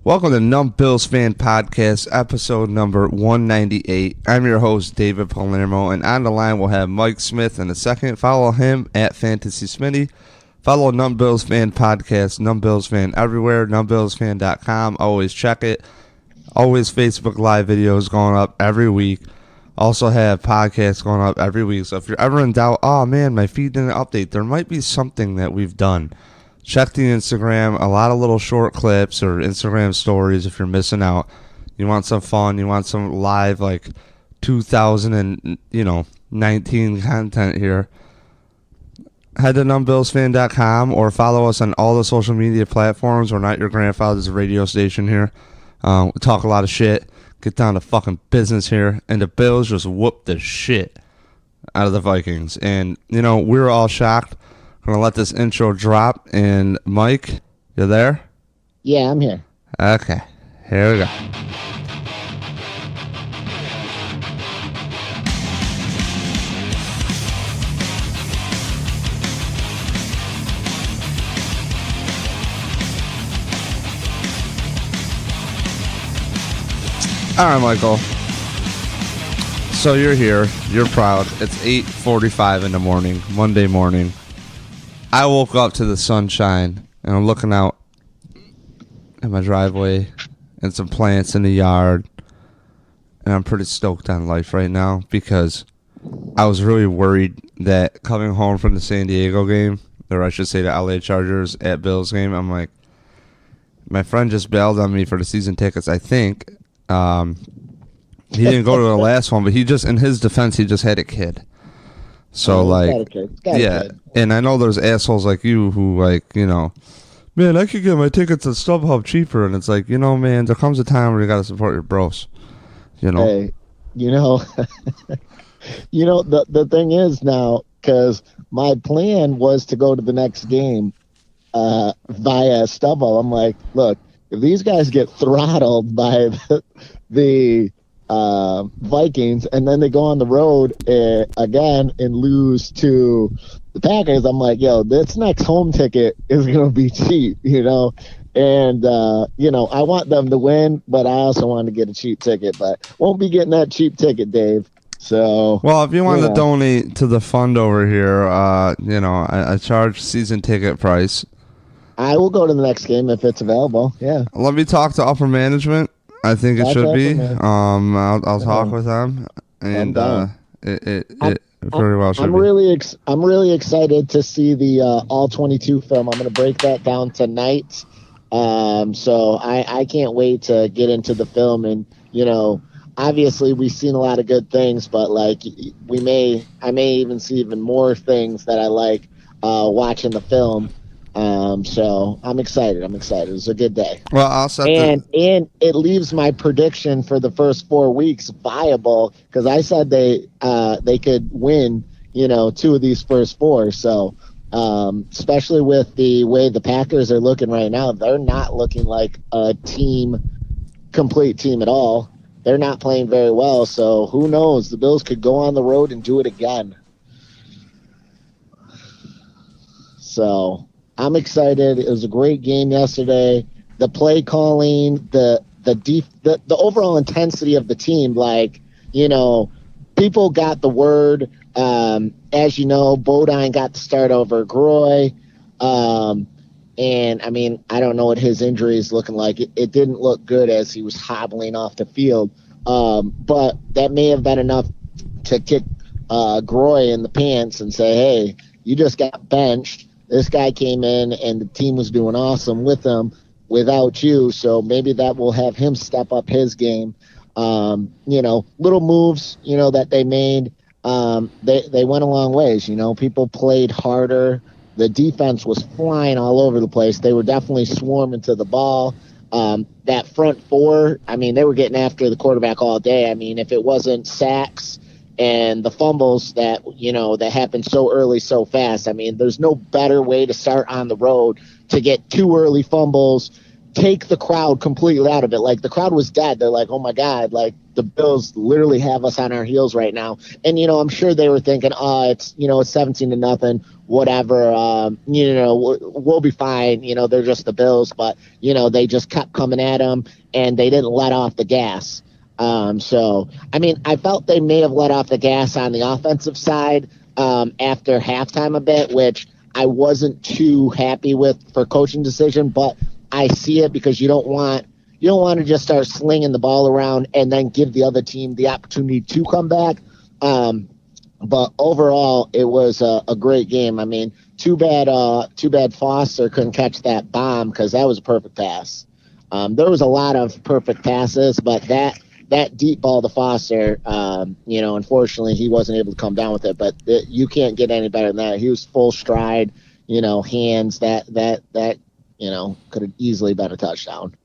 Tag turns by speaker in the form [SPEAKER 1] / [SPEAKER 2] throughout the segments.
[SPEAKER 1] Welcome to Numb Bills Fan Podcast, episode number 198. I'm your host, David Palermo, and on the line we'll have Mike Smith in a second. Follow him at Fantasy Smitty. Follow Numb Bills Fan Podcast, Numb Bills Fan everywhere, numbbillsfan.com. Always check it. Always Facebook Live videos going up every week. Also have podcasts going up every week. So if you're ever in doubt, oh man, my feed didn't update, there might be something that we've done. Check the Instagram, a lot of little short clips or Instagram stories if you're missing out. You want some fun, you want some live like 2019 content here. Head to numbbillsfan.com or follow us on all the social media platforms. We're not your grandfather's radio station here. We talk a lot of shit, get down to fucking business here, and the Bills just whooped the shit out of the Vikings. And, we were all shocked. I'm going to let this intro drop. And Mike, you there?
[SPEAKER 2] Yeah, I'm here.
[SPEAKER 1] Okay, here we go. All right, Michael. So you're here. You're proud. It's 8:45 in the morning, Monday morning. I woke up to the sunshine, and I'm looking out at my driveway and some plants in the yard, and I'm pretty stoked on life right now because I was really worried that coming home from the San Diego game, or I should say the LA Chargers at Bills game, I'm like, my friend just bailed on me for the season tickets, I think. He didn't go to the last one, but he just, in his defense, he just had a kid. So, yeah, and I know there's assholes like you who, man, I could get my tickets at StubHub cheaper, and it's like, man, there comes a time where you gotta support your bros,
[SPEAKER 2] Hey, the thing is now, because my plan was to go to the next game via StubHub. I'm like, look, if these guys get throttled by the Vikings, and then they go on the road again and lose to the Packers, I'm like, this next home ticket is going to be cheap, and, I want them to win, but I also want to get a cheap ticket, but won't be getting that cheap ticket, Dave. So,
[SPEAKER 1] well, if you want to donate to the fund over here, I charge season ticket price.
[SPEAKER 2] I will go to the next game if it's available. Yeah.
[SPEAKER 1] Let me talk to upper management. I think it should be. I'll talk with them, and it very well should
[SPEAKER 2] be. I'm really excited to see the all 22 film. I'm going to break that down tonight. So I can't wait to get into the film, and obviously we've seen a lot of good things, but I may even see even more things that I like watching the film. So I'm excited. It's a good day.
[SPEAKER 1] Well, I'll set
[SPEAKER 2] and it leaves my prediction for the first 4 weeks viable because I said they could win, 2 of these first 4. So, especially with the way the Packers are looking right now, they're not looking like a complete team at all. They're not playing very well. So who knows? The Bills could go on the road and do it again. So I'm excited. It was a great game yesterday. The play calling, the overall intensity of the team, people got the word. As you know, Bodine got to start over Groy. And I mean, I don't know what his injury is looking like. It didn't look good as he was hobbling off the field. But that may have been enough to kick Groy in the pants and say, hey, you just got benched. This guy came in and the team was doing awesome with him without you. So maybe that will have him step up his game. Little moves, that they made, they went a long ways. People played harder. The defense was flying all over the place. They were definitely swarming to the ball. That front four, they were getting after the quarterback all day. If it wasn't sacks and the fumbles that happened so early, so fast. There's no better way to start on the road to get 2 early fumbles, take the crowd completely out of it. The crowd was dead. They're like, oh my God, the Bills literally have us on our heels right now. And, I'm sure they were thinking, it's 17-0. whatever. We'll be fine. They're just the Bills, but they just kept coming at them and they didn't let off the gas. So I mean, I felt they may have let off the gas on the offensive side after halftime a bit, which I wasn't too happy with for coaching decision, but I see it because you don't want to just start slinging the ball around and then give the other team the opportunity to come back. But overall, it was a great game. I mean, too bad Foster couldn't catch that bomb because that was a perfect pass. There was a lot of perfect passes, but that deep ball to Foster, unfortunately, he wasn't able to come down with it. But you can't get any better than that. He was full stride, hands that could have easily been a touchdown.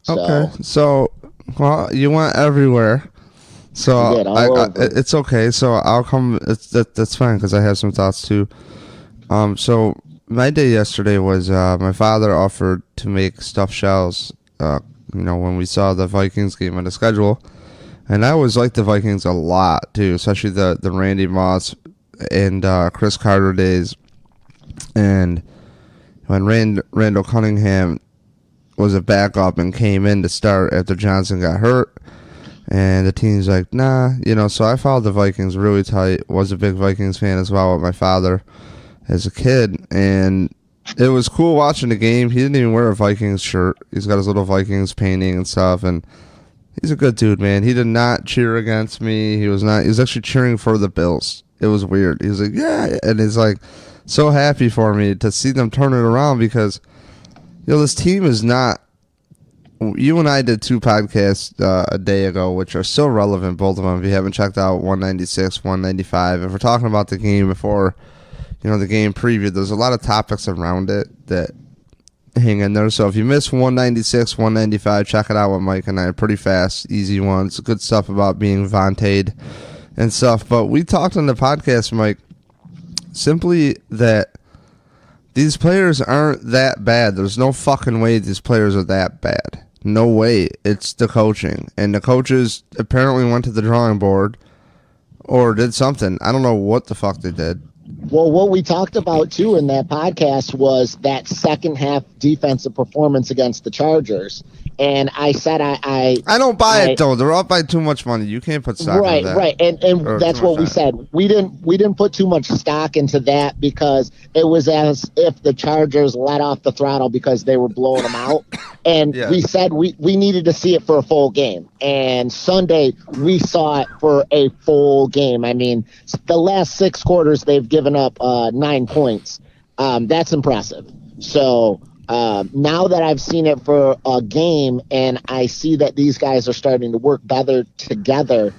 [SPEAKER 2] So,
[SPEAKER 1] okay, so you went everywhere. So it's okay. So I'll come. That's fine because I have some thoughts too. So my day yesterday was my father offered to make stuffed shells. When we saw the Vikings game on the schedule, and I always liked the Vikings a lot too, especially the Randy Moss and Chris Carter days, and when Randall Cunningham was a backup and came in to start after Johnson got hurt. And the team's like, nah, so I followed the Vikings really tight, was a big Vikings fan as well with my father as a kid. And it was cool watching the game. He didn't even wear a Vikings shirt. He's got his little Vikings painting and stuff. And he's a good dude, man. He did not cheer against me. He was actually cheering for the Bills. It was weird. He was like, yeah. And he's like so happy for me to see them turn it around because, this team is not. You and I did 2 podcasts a day ago, which are still relevant, both of them. If you haven't checked out 196, 195, if we're talking about the game before, the game preview, there's a lot of topics around it that hang in there. So if you miss 196, 195, check it out with Mike and I. Pretty fast, easy ones. Good stuff about being vanted and stuff. But we talked on the podcast, Mike, simply that these players aren't that bad. There's no fucking way these players are that bad. No way. It's the coaching. And the coaches apparently went to the drawing board or did something. I don't know what the fuck they did.
[SPEAKER 2] Well, what we talked about, too, in that podcast was that second half defensive performance against the Chargers. And I said I
[SPEAKER 1] don't buy it, though. They're up by too much money. You can't put stock in that.
[SPEAKER 2] Right. And that's what we said. We didn't put too much stock into that because it was as if the Chargers let off the throttle because they were blowing them out. And we said we needed to see it for a full game. And Sunday, we saw it for a full game. I mean, the last 6 quarters, they've given up 9 points. That's impressive. So now that I've seen it for a game and I see that these guys are starting to work better together,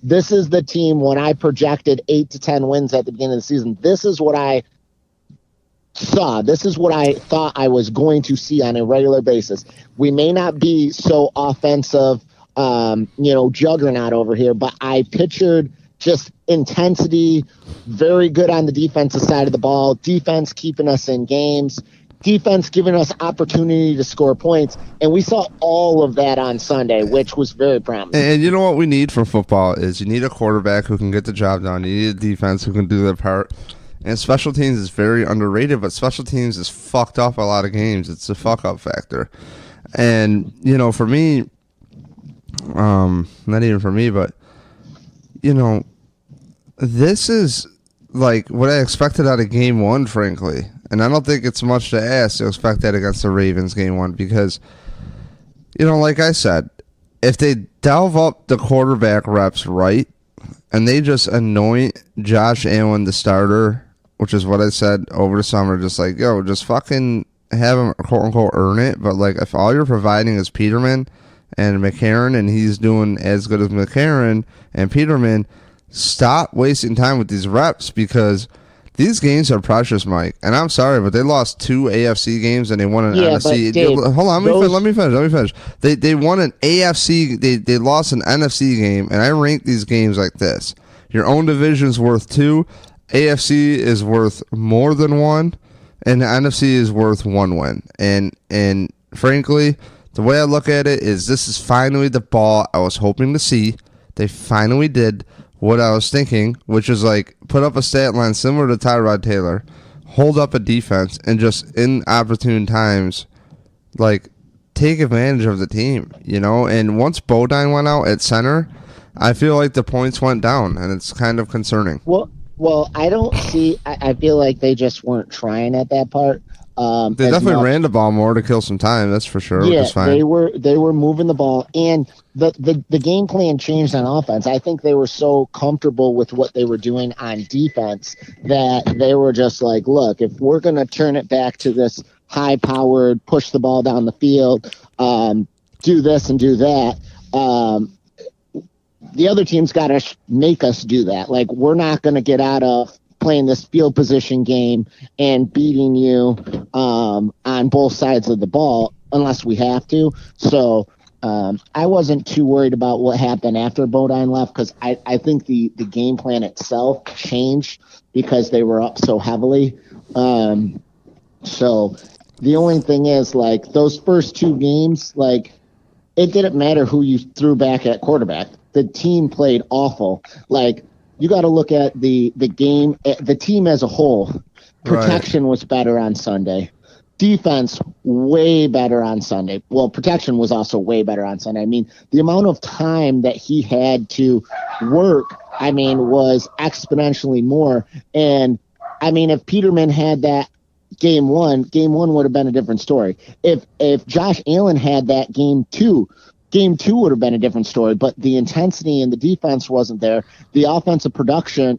[SPEAKER 2] this is the team when I projected 8 to 10 wins at the beginning of the season. This is what I saw. This is what I thought I was going to see on a regular basis. We may not be so offensive, juggernaut over here, but I pictured just intensity, very good on the defensive side of the ball, defense keeping us in games, defense giving us opportunity to score points, and we saw all of that on Sunday, which was very promising.
[SPEAKER 1] And you know what we need for football is you need a quarterback who can get the job done. You need a defense who can do their part. And special teams is very underrated, but special teams is fucked up a lot of games. It's a fuck-up factor. And, for me, not even for me, but, this is like what I expected out of game 1, frankly. And I don't think it's much to ask to expect that against the Ravens game 1 because, like I said, if they delve up the quarterback reps right and they just anoint Josh Allen the starter, which is what I said over the summer, just like, just fucking have him, quote-unquote, earn it. But, like, if all you're providing is Peterman and McCarron and he's doing as good as McCarron and Peterman, stop wasting time with these reps because these games are precious, Mike. And I'm sorry, but they lost 2 AFC games and they won an NFC.
[SPEAKER 2] Dave,
[SPEAKER 1] hold on, let me finish. They won an AFC. They lost an NFC game, and I rank these games like this. Your own division's worth 2. AFC is worth more than 1, and the NFC is worth 1 win. And frankly, the way I look at it is this is finally the ball I was hoping to see. They finally did what I was thinking, which is like put up a stat line similar to Tyrod Taylor, hold up a defense, and just in opportune times, like take advantage of the team, you know. And once Bodine went out at center, I feel like the points went down, and it's kind of concerning.
[SPEAKER 2] Well, I don't see. I feel like they just weren't trying at that part.
[SPEAKER 1] They definitely ran the ball more to kill some time. That's for sure.
[SPEAKER 2] Yeah,
[SPEAKER 1] which is fine.
[SPEAKER 2] they were moving the ball, and the game plan changed on offense. I think they were so comfortable with what they were doing on defense that they were just like, look, if we're going to turn it back to this high-powered, push the ball down the field, do this and do that, the other team's got to make us do that. Like, we're not going to get out of playing this field position game and beating you on both sides of the ball unless we have to. So I wasn't too worried about what happened after Bodine left because I think the game plan itself changed because they were up so heavily. So the only thing is, like, those first two games, like, it didn't matter who you threw back at quarterback. The team played awful. Like, you got to look at the game, the team as a whole. Protection was better on Sunday. Defense, way better on Sunday. Well, protection was also way better on Sunday. I mean, the amount of time that he had to work, I mean, was exponentially more. And, I mean, if Peterman had that game one would have been a different story. If Josh Allen had that game two would have been a different story, but the intensity in the defense wasn't there. The offensive protection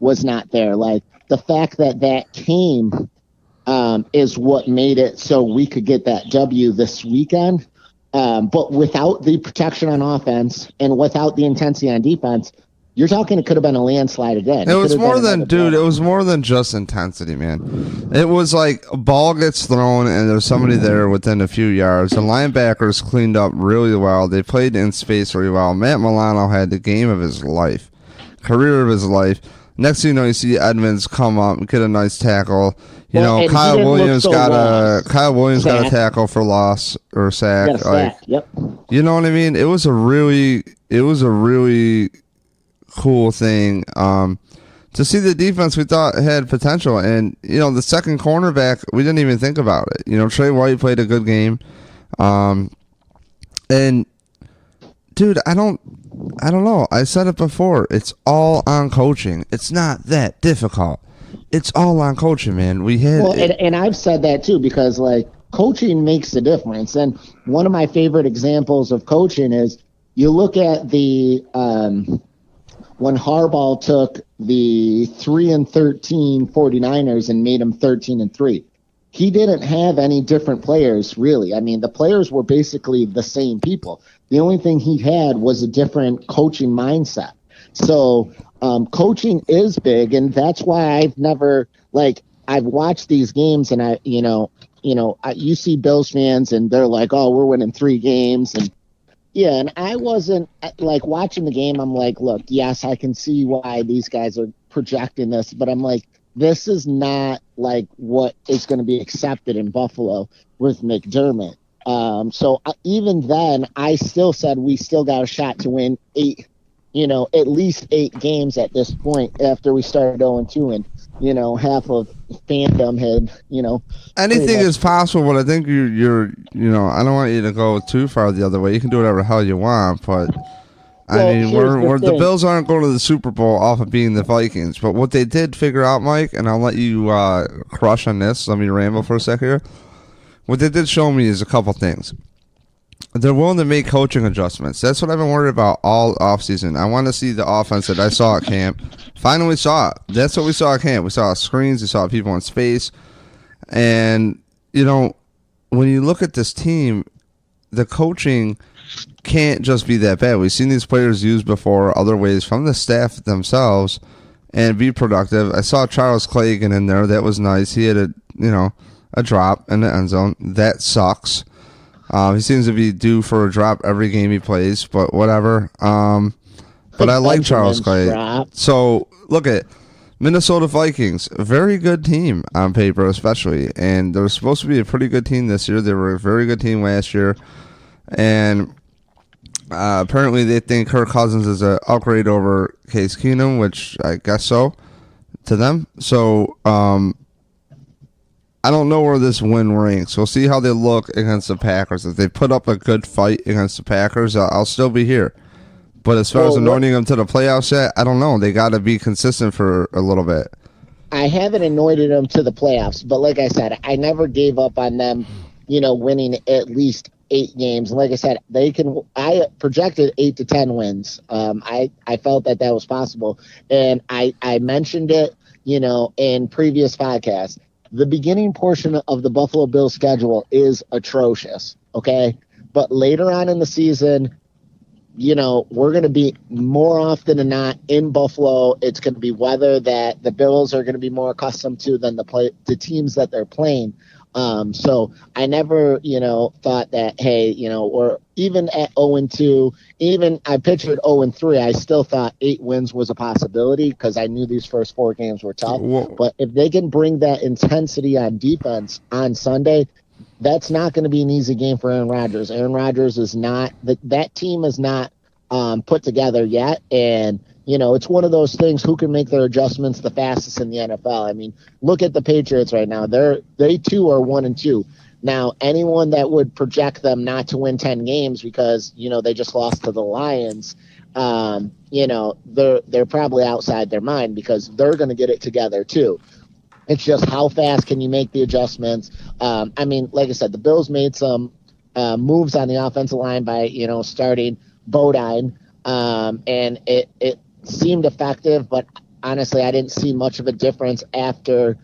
[SPEAKER 2] was not there. Like, the fact that came is what made it so we could get that W this weekend. But without the protection on offense and without the intensity on defense, you're talking it could have been a landslide again.
[SPEAKER 1] It was more than, dude, it was more than just intensity, man. It was like a ball gets thrown and there's somebody there within a few yards. The linebackers cleaned up really well. They played in space really well. Matt Milano had the game of his life, career of his life. Next thing you know, you see Edmonds come up and get a nice tackle. Kyle Williams got a tackle for loss or sack. Like,
[SPEAKER 2] yep.
[SPEAKER 1] You know what I mean? It was a really cool thing to see the defense we thought had potential. And the second cornerback, we didn't even think about it. Trey White played a good game, and dude, I don't know, I said it before, it's all on coaching. It's not that difficult. It's all on coaching, man. And
[SPEAKER 2] I've said that too, because like coaching makes a difference. And one of my favorite examples of coaching is you look at the when Harbaugh took the 3-13 49ers and made them 13-3, he didn't have any different players, really. I mean, the players were basically the same people. The only thing he had was a different coaching mindset. So coaching is big, and that's why I've watched these games, and you see Bills fans, and they're like, oh, we're winning 3 games, and yeah, and I wasn't like watching the game. I'm like, look, yes, I can see why these guys are projecting this, but I'm like, this is not like what is going to be accepted in Buffalo with McDermott. So even then, I still said we still got a shot to win 8, at least 8 games at this point after we started 0-2, and half of fandom had,
[SPEAKER 1] anything is possible, but I think you're I don't want you to go too far the other way. You can do whatever the hell you want, but the Bills aren't going to the Super Bowl off of being the Vikings. But what they did figure out, Mike, and I'll let you crush on this. Let me ramble for a sec here. What they did show me is a couple things. They're willing to make coaching adjustments. That's what I've been worried about all offseason. I want to see the offense that I saw at camp. Finally saw it. That's what we saw at camp. We saw screens. We saw people in space. And, when you look at this team, the coaching can't just be that bad. We've seen these players used before other ways from the staff themselves and be productive. I saw Charles Clagan in there. That was nice. He had a drop in the end zone. That sucks. He seems to be due for a drop every game he plays, but whatever. But I like Charles Clay. So look at Minnesota Vikings, a very good team on paper, especially, and they're supposed to be a pretty good team this year. They were a very good team last year, and Apparently, they think Kirk Cousins is an upgrade over Case Keenum, which I guess so to them. So I don't know where this win ranks. We'll see how they look against the Packers. If they put up a good fight against the Packers, I'll still be here. But as far as anointing them to the playoffs yet, I don't know. They got to be consistent for a little bit.
[SPEAKER 2] I haven't anointed them to the playoffs, but like I said, I never gave up on them, winning at least 8 games. And like I said, I projected 8 to 10 wins. I felt that was possible. And I mentioned it, in previous podcasts. The beginning portion of the Buffalo Bills schedule is atrocious. Okay. But later on in the season, we're going to be more often than not in Buffalo. It's going to be weather that the Bills are going to be more accustomed to than the teams that they're playing. So I never, thought that, hey, or even at 0-2, even I pictured 0-3, I still thought 8 wins was a possibility because I knew these first 4 games were tough. Whoa. But if they can bring that intensity on defense on Sunday, that's not going to be an easy game for Aaron Rodgers. Aaron Rodgers is not that team is not put together yet. And, it's one of those things, who can make their adjustments the fastest in the NFL. I mean, look at the Patriots right now. They too are 1-2. Now, anyone that would project them not to win 10 games because, they just lost to the Lions, they're probably outside their mind because they're going to get it together too. It's just how fast can you make the adjustments? I mean, like I said, the Bills made some moves on the offensive line by, starting Bodine, and it seemed effective, but honestly, I didn't see much of a difference after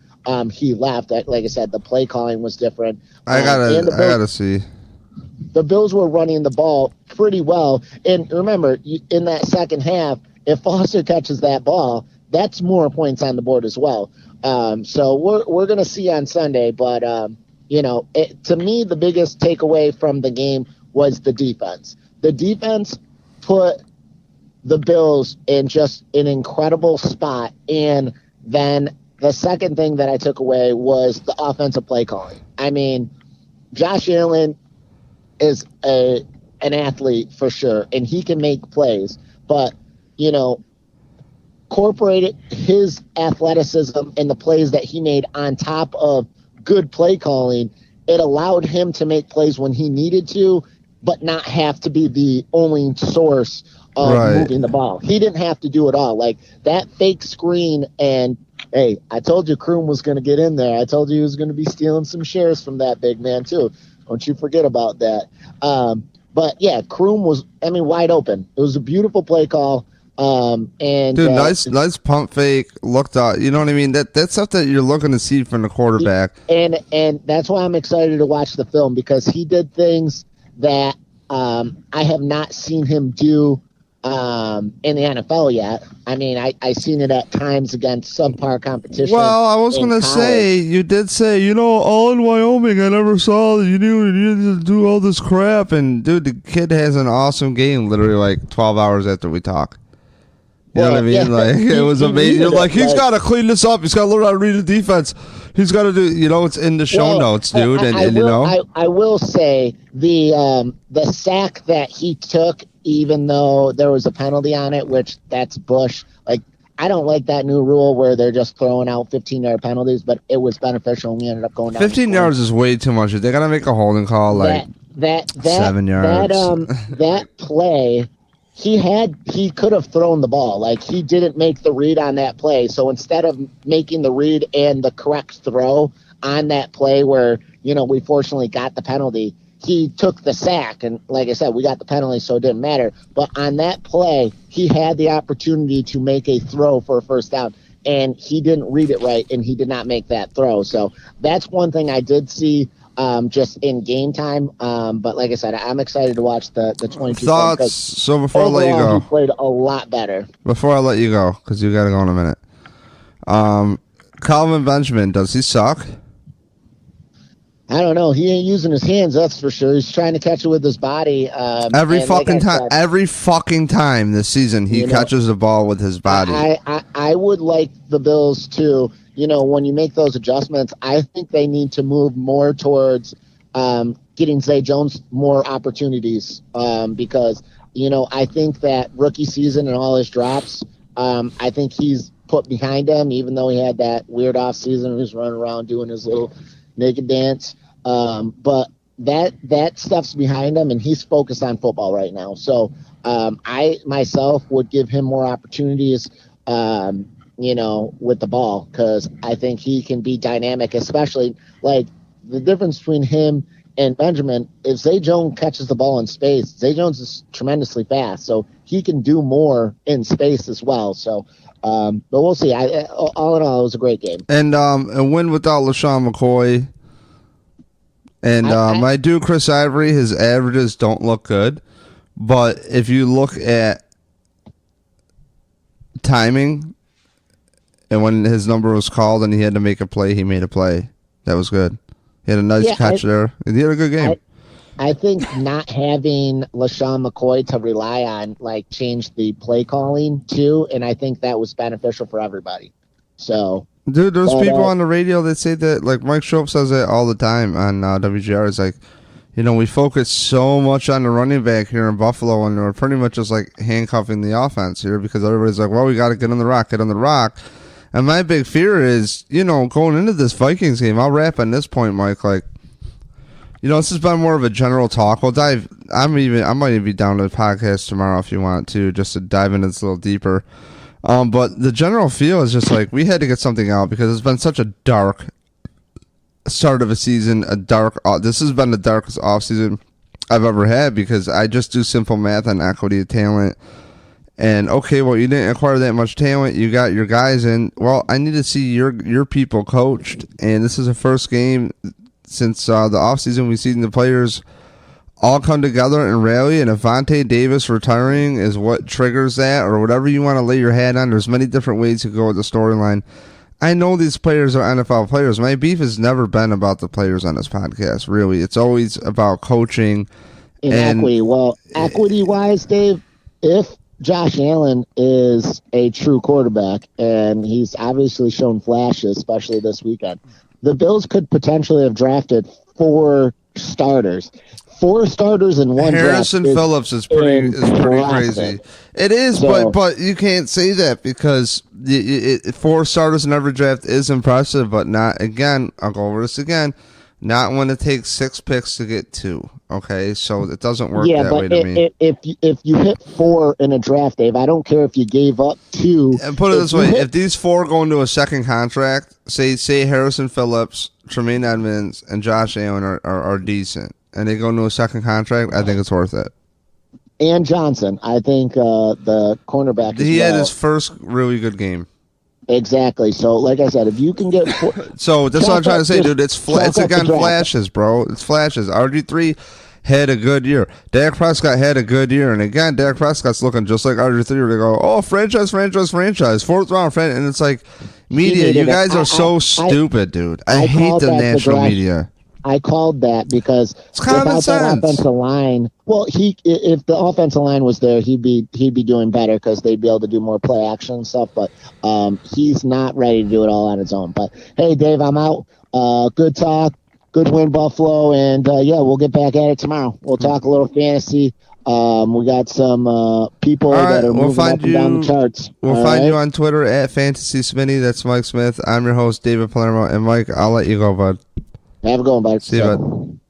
[SPEAKER 2] he left. Like I said, the play calling was different.
[SPEAKER 1] I gotta see.
[SPEAKER 2] The Bills were running the ball pretty well, and remember, in that second half, if Foster catches that ball, that's more points on the board as well. So we're going to see on Sunday, but to me, the biggest takeaway from the game was the defense. The defense put the Bills in just an incredible spot. And then the second thing that I took away was the offensive play calling. I mean, Josh Allen is an athlete for sure, and he can make plays, but, incorporated his athleticism and the plays that he made on top of good play calling. It allowed him to make plays when he needed to, but not have to be the only source of moving the ball. He didn't have to do it all. Like that fake screen, and hey, I told you Kroom was going to get in there. I told you he was going to be stealing some shares from that big man too. Don't you forget about that. But yeah, Kroom was, wide open. It was a beautiful play call. And
[SPEAKER 1] dude, nice pump fake. Looked out. You know what I mean? That's stuff that you're looking to see from the quarterback.
[SPEAKER 2] And that's why I'm excited to watch the film, because he did things that I have not seen him do in the NFL yet. I mean, I seen it at times against subpar competition.
[SPEAKER 1] Well, I was going to say, you did say, all in Wyoming, I never saw that you needed to do all this crap. And dude, the kid has an awesome game literally like 12 hours after we talk. You know what I mean? Yeah. Like, it was amazing. You're like, he's got to clean this up. He's got to learn how to read the defense. He's got to do, it's in the show notes, dude.
[SPEAKER 2] I will say the sack that he took, even though there was a penalty on it, which that's Bush. Like, I don't like that new rule where they're just throwing out 15-yard penalties, but it was beneficial, and we ended up going down.
[SPEAKER 1] 15 yards is way too much. They got to make a holding call, like 7 yards.
[SPEAKER 2] That play. He could have thrown the ball. Like, he didn't make the read on that play. So instead of making the read and the correct throw on that play where, we fortunately got the penalty, he took the sack. And like I said, we got the penalty, so it didn't matter. But on that play, he had the opportunity to make a throw for a first down, and he didn't read it right, and he did not make that throw. So that's one thing I did see just in game time. But like I said, I'm excited to watch the 22
[SPEAKER 1] thoughts. So before I let you go,
[SPEAKER 2] he played a lot better.
[SPEAKER 1] Before I let you go, because you got to go in a minute. Calvin Benjamin, does he suck?
[SPEAKER 2] I don't know. He ain't using his hands, that's for sure. He's trying to catch it with his body.
[SPEAKER 1] Every fucking time this season, he catches the ball with his body.
[SPEAKER 2] I would like the Bills to, when you make those adjustments, I think they need to move more towards getting Zay Jones more opportunities, because I think that rookie season and all his drops, I think he's put behind him, even though he had that weird off season. He was running around doing his little naked dance. But that stuff's behind him, and he's focused on football right now. So I myself would give him more opportunities, with the ball, because I think he can be dynamic, especially like the difference between him and Benjamin. If Zay Jones catches the ball in space, Zay Jones is tremendously fast, so he can do more in space as well. So, but we'll see. All in all, it was a great game.
[SPEAKER 1] And a win without LaShawn McCoy. And my dude Chris Ivory, his averages don't look good. But if you look at timing, and when his number was called and he had to make a play, he made a play. That was good. He had a nice catch there. He had a good game.
[SPEAKER 2] I think not having LaShawn McCoy to rely on changed the play calling too, and I think that was beneficial for everybody. So, dude,
[SPEAKER 1] those people on the radio that say that, Mike Schopp says it all the time on WGR. It's like, we focus so much on the running back here in Buffalo, and we're pretty much just handcuffing the offense here because everybody's like, well, we got to get on the rock. And my big fear is, going into this Vikings game, I'll wrap on this point, Mike. This has been more of a general talk. We'll dive. I might even be down to the podcast tomorrow if you want to, just to dive into this a little deeper. But the general feel is just we had to get something out because it's been such a dark start of a season. This has been the darkest offseason I've ever had because I just do simple math on equity of talent. And okay, well, you didn't acquire that much talent. You got your guys in. Well, I need to see your people coached. And this is the first game since the offseason we've seen the players all come together and rally. And Avante Davis retiring is what triggers that, or whatever you want to lay your hat on. There's many different ways to go with the storyline. I know these players are NFL players. My beef has never been about the players on this podcast, really. It's always about coaching.
[SPEAKER 2] And equity. Well, equity-wise, Dave, if Josh Allen is a true quarterback, and he's obviously shown flashes, especially this weekend, the Bills could potentially have drafted 4 starters. 4 starters in one
[SPEAKER 1] Harrison
[SPEAKER 2] draft.
[SPEAKER 1] Phillips is pretty crazy. It is, but you can't say that because 4 starters in every draft is impressive, but not, again, I'll go over this again, not when it takes 6 picks to get 2. Okay, so it doesn't work that way to me.
[SPEAKER 2] If you hit 4 in a draft, Dave, I don't care if you gave up 2.
[SPEAKER 1] And put it this way: if these 4 go into a second contract, say Harrison Phillips, Tremaine Edmonds, and Josh Allen are decent, and they go into a second contract, I think it's worth it.
[SPEAKER 2] And Johnson, I think the cornerback.
[SPEAKER 1] He had his first really good game.
[SPEAKER 2] Exactly. So, like I said, if you can get...
[SPEAKER 1] So, that's what I'm trying to say, dude. It's again flashes, bro. It's flashes. RG3 had a good year. Dak Prescott had a good year. And again, Dak Prescott's looking just like RG3. Where they go, oh, franchise. 4th round franchise. And it's like, media, you guys are so stupid, dude. I hate the national media.
[SPEAKER 2] I called that because
[SPEAKER 1] it's common sense.
[SPEAKER 2] That offensive line, well, if the offensive line was there, he'd be doing better because they'd be able to do more play action and stuff. But he's not ready to do it all on his own. But hey, Dave, I'm out. Good talk, good win, Buffalo, and we'll get back at it tomorrow. We'll talk a little fantasy. We got some people that are moving up and down the charts.
[SPEAKER 1] We'll find you on Twitter at Fantasy Smitty. That's Mike Smith. I'm your host, David Palermo, and Mike, I'll let you go, bud.
[SPEAKER 2] Have a good one, bud.
[SPEAKER 1] See you, bud.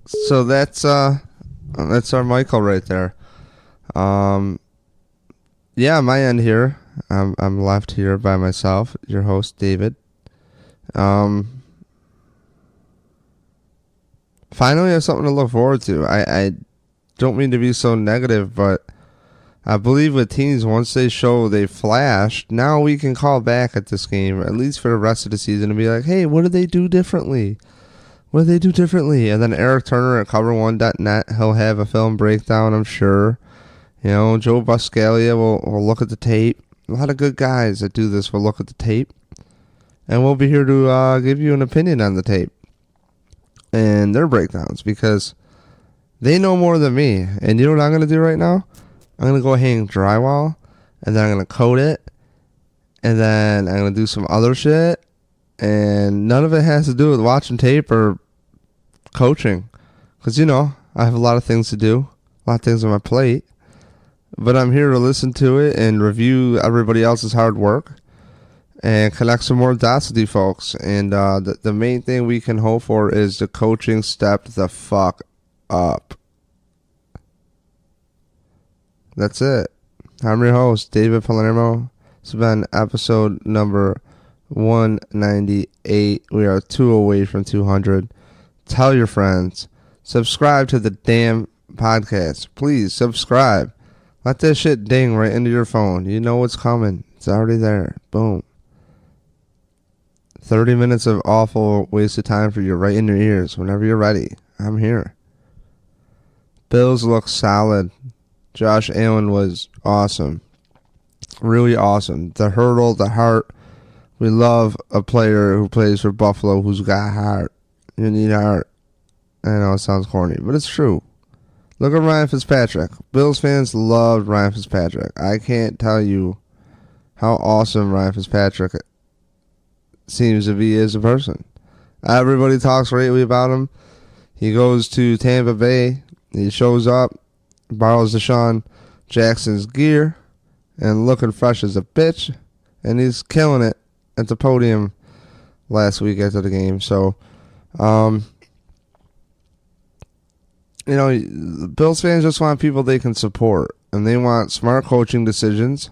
[SPEAKER 1] So that's our Michael right there. My end here. I'm left here by myself. Your host, David. Finally, I have something to look forward to. I don't mean to be so negative, but I believe with teams, once they show they flashed, now we can call back at this game, at least for the rest of the season, and be like, hey, what did they do differently? What did they do differently? And then Eric Turner at cover1.net, he'll have a film breakdown, I'm sure. Joe Buscalia will look at the tape. A lot of good guys that do this will look at the tape. And we'll be here to give you an opinion on the tape and their breakdowns, because they know more than me. And you know what I'm going to do right now? I'm going to go hang drywall, and then I'm going to coat it, and then I'm going to do some other shit, and none of it has to do with watching tape or coaching. Because, I have a lot of things to do, a lot of things on my plate. But I'm here to listen to it and review everybody else's hard work and connect some more dots with you folks. And the main thing we can hope for is the coaching step the fuck up. That's it. I'm your host, David Palermo. It's been episode number 198. We are 2 away from 200. Tell your friends. Subscribe to the damn podcast. Please subscribe. Let that shit ding right into your phone. You know what's coming. It's already there. Boom. 30 minutes of awful waste of time for you right in your ears. Whenever you're ready, I'm here. Bills look solid. Josh Allen was awesome. Really awesome. The hurdle, the heart. We love a player who plays for Buffalo who's got heart. You need heart. I know it sounds corny, but it's true. Look at Ryan Fitzpatrick. Bills fans loved Ryan Fitzpatrick. I can't tell you how awesome Ryan Fitzpatrick seems to be as a person. Everybody talks greatly about him. He goes to Tampa Bay. He shows up, borrows Deshaun Jackson's gear, and looking fresh as a bitch. And he's killing it at the podium last week after the game. So, Bills fans just want people they can support, and they want smart coaching decisions,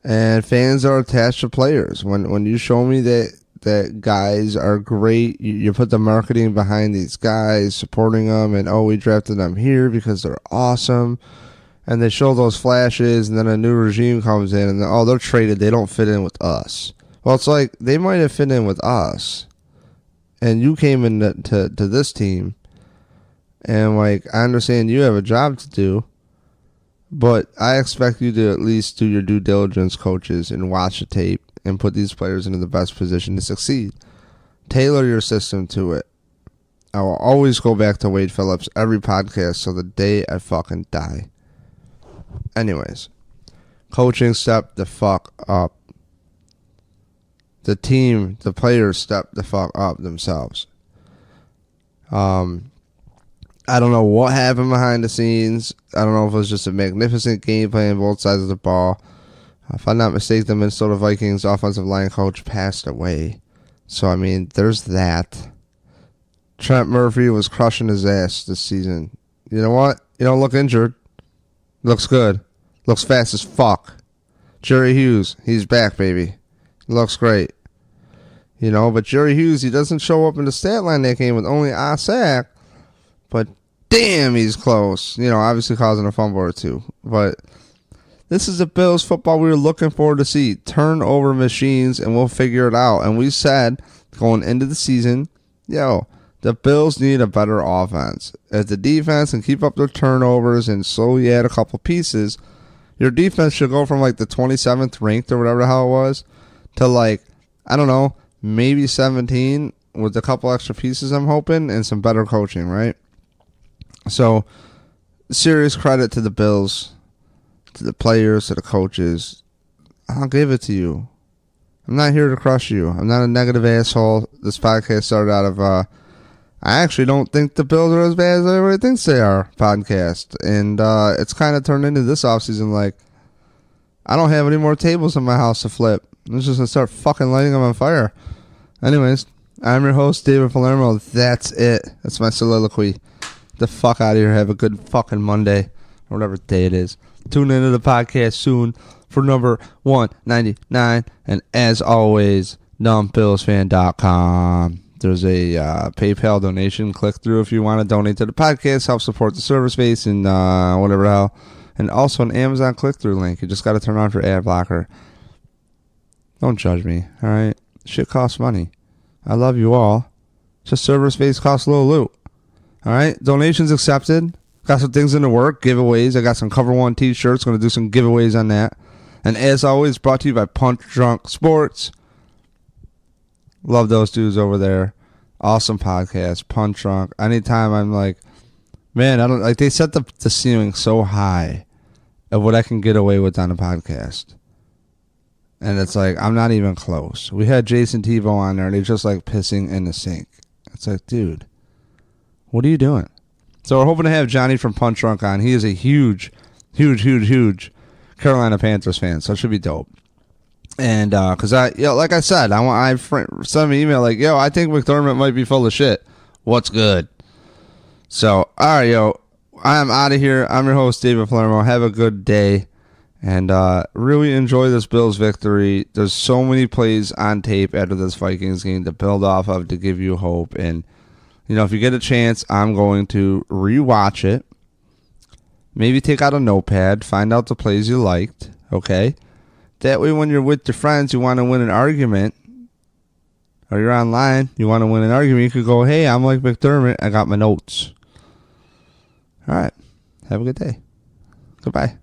[SPEAKER 1] and fans are attached to players. When you show me that guys are great, you put the marketing behind these guys, supporting them, and we drafted them here because they're awesome, and they show those flashes, and then a new regime comes in, and they're traded, they don't fit in with us. Well, it's like, they might have fit in with us, and you came into this team, and, I understand you have a job to do, but I expect you to at least do your due diligence, coaches, and watch the tape and put these players into the best position to succeed. Tailor your system to it. I will always go back to Wade Phillips every podcast till the day I fucking die. Anyways, coaching step the fuck up. The team, the players step the fuck up themselves. I don't know what happened behind the scenes. I don't know if it was just a magnificent game plan on both sides of the ball. If I'm not mistaken, the Minnesota Vikings offensive line coach passed away. So, there's that. Trent Murphy was crushing his ass this season. You know what? You don't look injured. Looks good. Looks fast as fuck. Jerry Hughes, he's back, baby. Looks great. But Jerry Hughes, he doesn't show up in the stat line that game with only a sack. But damn, he's close. Obviously causing a fumble or two. But this is the Bills football we were looking forward to see. Turnover machines, and we'll figure it out. And we said, going into the season, the Bills need a better offense. If the defense can keep up their turnovers and slowly add a couple pieces, your defense should go from the 27th ranked or whatever the hell it was to I don't know, maybe 17 with a couple extra pieces, I'm hoping, and some better coaching, right? So, serious credit to the Bills, to the players, to the coaches. I'll give it to you. I'm not here to crush you. I'm not a negative asshole. This podcast started out of, I actually don't think the Bills are as bad as everybody thinks they are podcast. And it's kind of turned into this offseason I don't have any more tables in my house to flip. I'm just going to start fucking lighting them on fire. Anyways, I'm your host, David Palermo. That's it. That's my soliloquy. The fuck out of here. Have a good fucking Monday or whatever day it is. Tune into the podcast soon for number 199. And as always, numbillsfan.com. There's a PayPal donation click through if you want to donate to the podcast, help support the server space and whatever the hell. And also an Amazon click through link. You just got to turn on your ad blocker. Don't judge me, all right? Shit costs money. I love you all. Just server space costs a little loot. All right, donations accepted. Got some things in the work, giveaways. I got some Cover One t-shirts. Going to do some giveaways on that. And as always, brought to you by Punch Drunk Sports. Love those dudes over there. Awesome podcast, Punch Drunk. Anytime I'm man, I don't they set the ceiling so high of what I can get away with on a podcast. And it's I'm not even close. We had Jason Tebow on there, and he's just pissing in the sink. It's dude, what are you doing? So we're hoping to have Johnny from Punch Drunk on. He is a huge Carolina Panthers fan, so it should be dope. And because like I said, I sent him an email like, yo, I think McDermott might be full of shit. What's good? So, all right, yo, I'm out of here. I'm your host, David Palermo. Have a good day. And really enjoy this Bills victory. There's so many plays on tape after this Vikings game to build off of to give you hope. And, if you get a chance, I'm going to rewatch it. Maybe take out a notepad. Find out the plays you liked. Okay? That way when you're with your friends, you want to win an argument. Or you're online, you want to win an argument. You could go, hey, I'm like McDermott. I got my notes. All right. Have a good day. Goodbye.